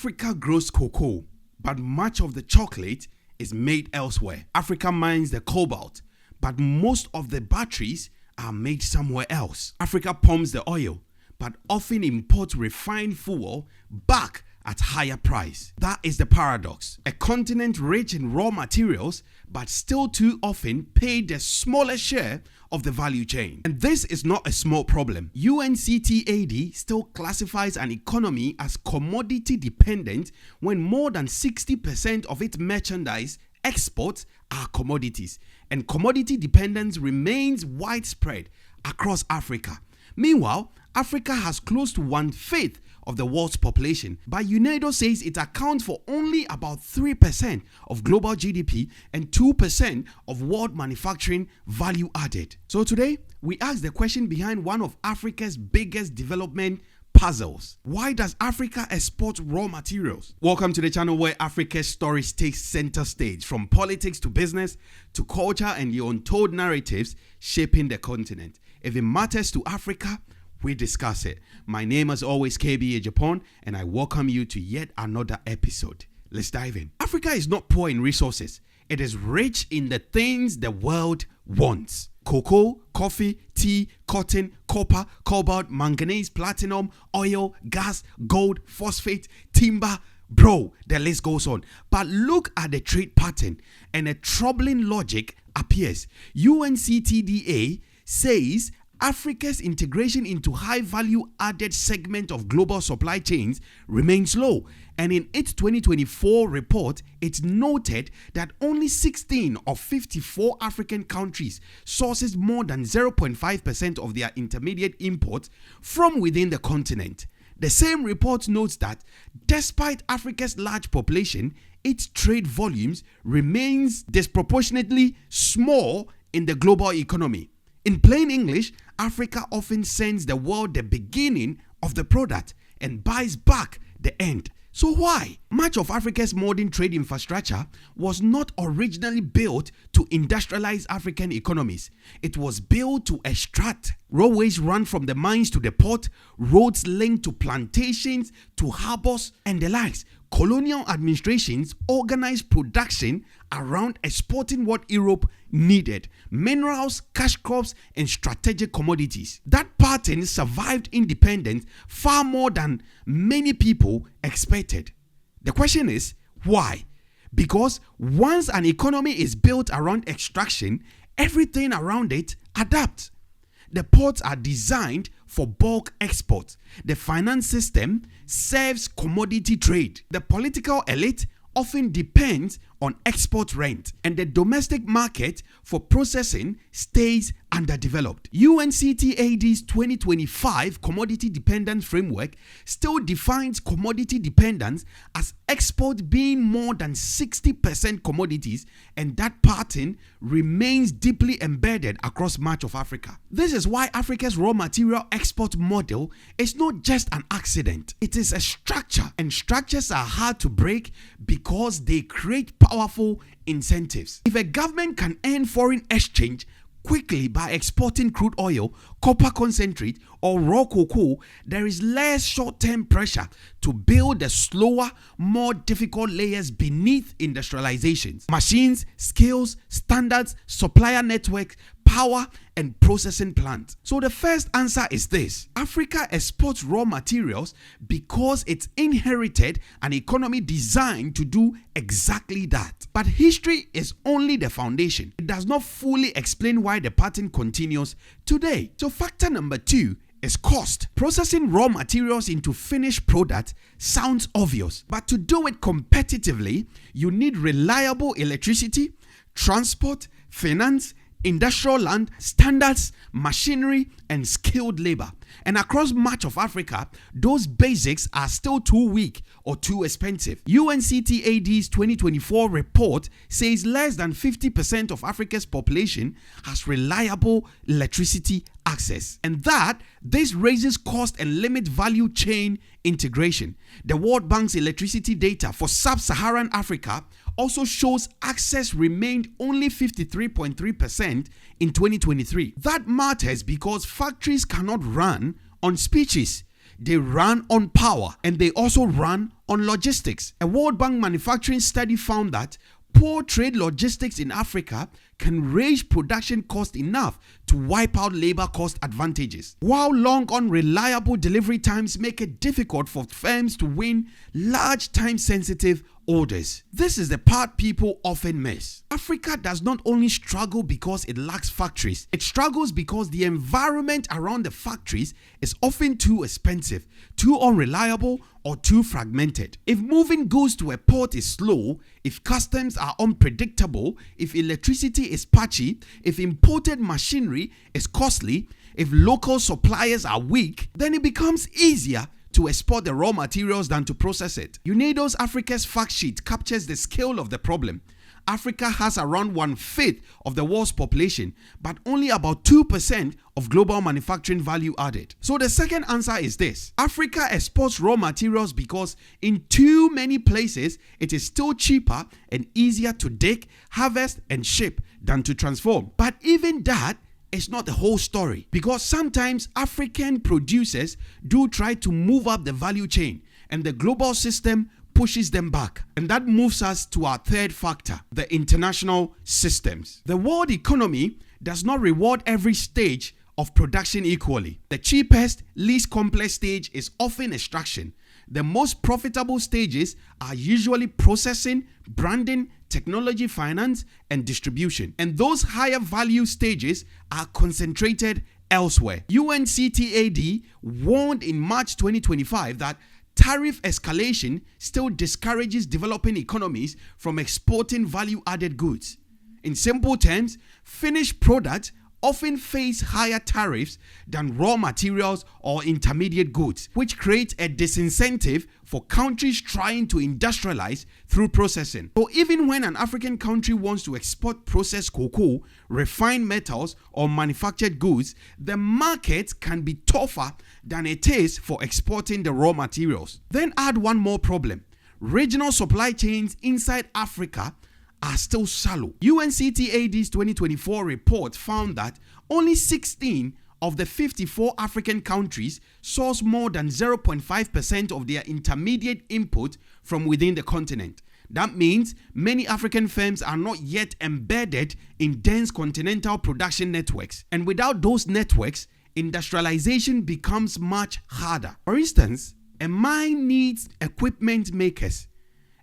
Africa grows cocoa, but much of the chocolate is made elsewhere. Africa mines the cobalt, but most of the batteries are made somewhere else. Africa pumps the oil, but often imports refined fuel back at higher price. That is the paradox. A continent rich in raw materials, but still too often pay the smallest share of the value chain. And this is not a small problem. UNCTAD still classifies an economy as commodity dependent when more than 60% of its merchandise exports are commodities, and commodity dependence remains widespread across Africa. Meanwhile, Africa has close to 1/5 of the world's population, but UNAIDO says it accounts for only about 3% of global GDP and 2% of world manufacturing value added. So today, we ask the question behind one of Africa's biggest development puzzles. Why does Africa export raw materials? Welcome to the channel where Africa's stories take center stage, from politics to business to culture and the untold narratives shaping the continent. If it matters to Africa, we discuss it. My name is always KBA Japan, and I welcome you to yet another episode. Let's dive in. Africa is not poor in resources. It is rich in the things the world wants. Cocoa, coffee, tea, cotton, copper, cobalt, manganese, platinum, oil, gas, gold, phosphate, timber. Bro, the list goes on. But look at the trade pattern, and a troubling logic appears. UNCTAD says Africa's integration into high value added segment of global supply chains remains low, and in its 2024 report, it noted that only 16 of 54 African countries sources more than 0.5% of their intermediate imports from within the continent. The same report notes that despite Africa's large population, its trade volumes remains disproportionately small in the global economy. In plain English, Africa often sends the world the beginning of the product and buys back the end. So why? Much of Africa's modern trade infrastructure was not originally built to industrialize African economies. It was built to extract. Railways run from the mines to the port, roads link to plantations, to harbors, and the likes. Colonial administrations organized production around exporting what Europe needed: minerals, cash crops, and strategic commodities. That pattern survived independence far more than many people expected. The question is, why? Because once an economy is built around extraction, everything around it adapts. The ports are designed for bulk exports. The finance system serves commodity trade. The political elite often depends on export rent, and the domestic market for processing stays underdeveloped. UNCTAD's 2025 commodity dependence framework still defines commodity dependence as export being more than 60% commodities, and that pattern remains deeply embedded across much of Africa. This is why Africa's raw material export model is not just an accident. It is a structure, and structures are hard to break because they create powerful incentives. If a government can earn foreign exchange quickly by exporting crude oil, copper concentrate, or raw cocoa, there is less short-term pressure to build the slower, more difficult layers beneath industrializations: machines, skills, standards, supplier networks, power, and processing plants. So the first answer is this: Africa exports raw materials because it's inherited an economy designed to do exactly that. But history is only the foundation. It does not fully explain why the pattern continues today. So factor number 2 is cost. Processing raw materials into finished product sounds obvious, but to do it competitively, you need reliable electricity, transport, finance, industrial land, standards, machinery, and skilled labor. And across much of Africa, those basics are still too weak or too expensive. UNCTAD's 2024 report says less than 50% of Africa's population has reliable electricity access, and this raises cost and limits value chain integration. The World Bank's electricity data for sub-Saharan Africa also shows access remained only 53.3% in 2023. That matters because factories cannot run on speeches. they run on power, and they also run on logistics. A World Bank manufacturing study found that poor trade logistics in Africa can raise production cost enough to wipe out labor cost advantages, while long unreliable delivery times make it difficult for firms to win large time-sensitive orders. This is the part people often miss. Africa does not only struggle because it lacks factories, it struggles because the environment around the factories is often too expensive, too unreliable, or too fragmented. If moving goods to a port is slow, if customs are unpredictable, if electricity is patchy, if imported machinery is costly, if local suppliers are weak, then it becomes easier to export the raw materials than to process it. UNAIDO's Africa's fact sheet captures the scale of the problem. Africa has around 1/5 of the world's population, but only about 2% of global manufacturing value added. So the second answer is this: Africa exports raw materials because in too many places it is still cheaper and easier to dig, harvest, and ship than to transform. But even that is not the whole story, because sometimes African producers do try to move up the value chain and the global system pushes them back. And that moves us to our third factor, the international systems. The world economy does not reward every stage of production equally. The cheapest, least complex stage is often extraction. The most profitable stages are usually processing, branding, technology, finance, and distribution. And those higher value stages are concentrated elsewhere. UNCTAD warned in March 2025 that tariff escalation still discourages developing economies from exporting value-added goods. In simple terms, finished products often face higher tariffs than raw materials or intermediate goods, which creates a disincentive for countries trying to industrialize through processing. So even when an African country wants to export processed cocoa, refined metals, or manufactured goods, the market can be tougher than it is for exporting the raw materials. Then add one more problem: regional supply chains inside Africa are still shallow. UNCTAD's 2024 report found that only 16 of the 54 African countries source more than 0.5% of their intermediate input from within the continent. That means many African firms are not yet embedded in dense continental production networks. And without those networks, industrialization becomes much harder. For instance, a mine needs equipment makers.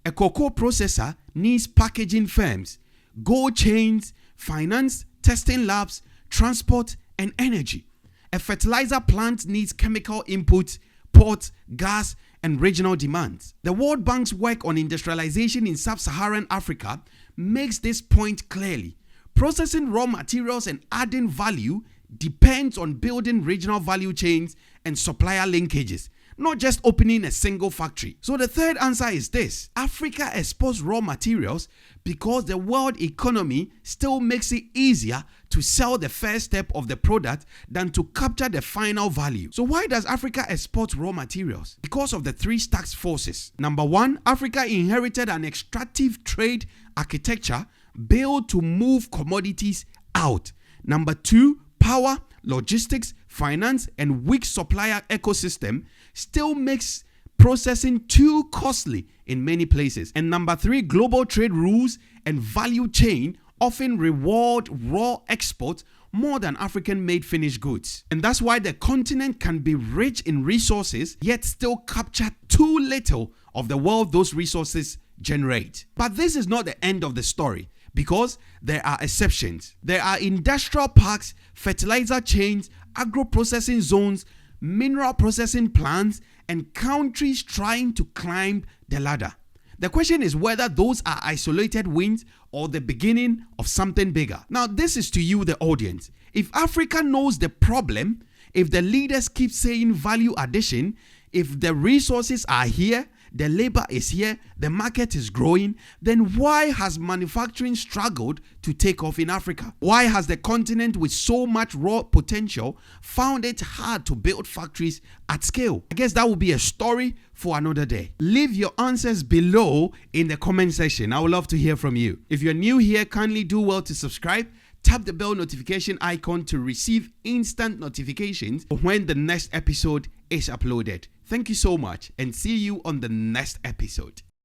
A cocoa processor needs packaging firms, gold chains, finance, testing labs, transport, and energy. A fertilizer plant needs chemical inputs, ports, gas, and regional demands. The World Bank's work on industrialization in sub-Saharan Africa makes this point clearly. Processing raw materials and adding value depends on building regional value chains and supplier linkages, not just opening a single factory. So the third answer is this: Africa exports raw materials because the world economy still makes it easier to sell the first step of the product than to capture the final value. So why does Africa export raw materials? Because of the three stacked forces. Number one, Africa inherited an extractive trade architecture built to move commodities out. Number two, power, logistics, finance, and weak supplier ecosystem still makes processing too costly in many places. And number three, global trade rules and value chain often reward raw exports more than African-made finished goods. And that's why the continent can be rich in resources, yet still capture too little of the wealth those resources generate. But this is not the end of the story, because there are exceptions. There are industrial parks, fertilizer chains, agro-processing zones, mineral processing plants, and countries trying to climb the ladder. The question is whether those are isolated wins or the beginning of something bigger. Now, this is to you, the audience. If Africa knows the problem, if the leaders keep saying value addition, if the resources are here, the labor is here, the market is growing, then why has manufacturing struggled to take off in Africa? Why has the continent with so much raw potential found it hard to build factories at scale? I guess that will be a story for another day. Leave your answers below in the comment section. I would love to hear from you. If you're new here, kindly do well to subscribe. tap the bell notification icon to receive instant notifications when the next episode is uploaded. Thank you so much and see you on the next episode.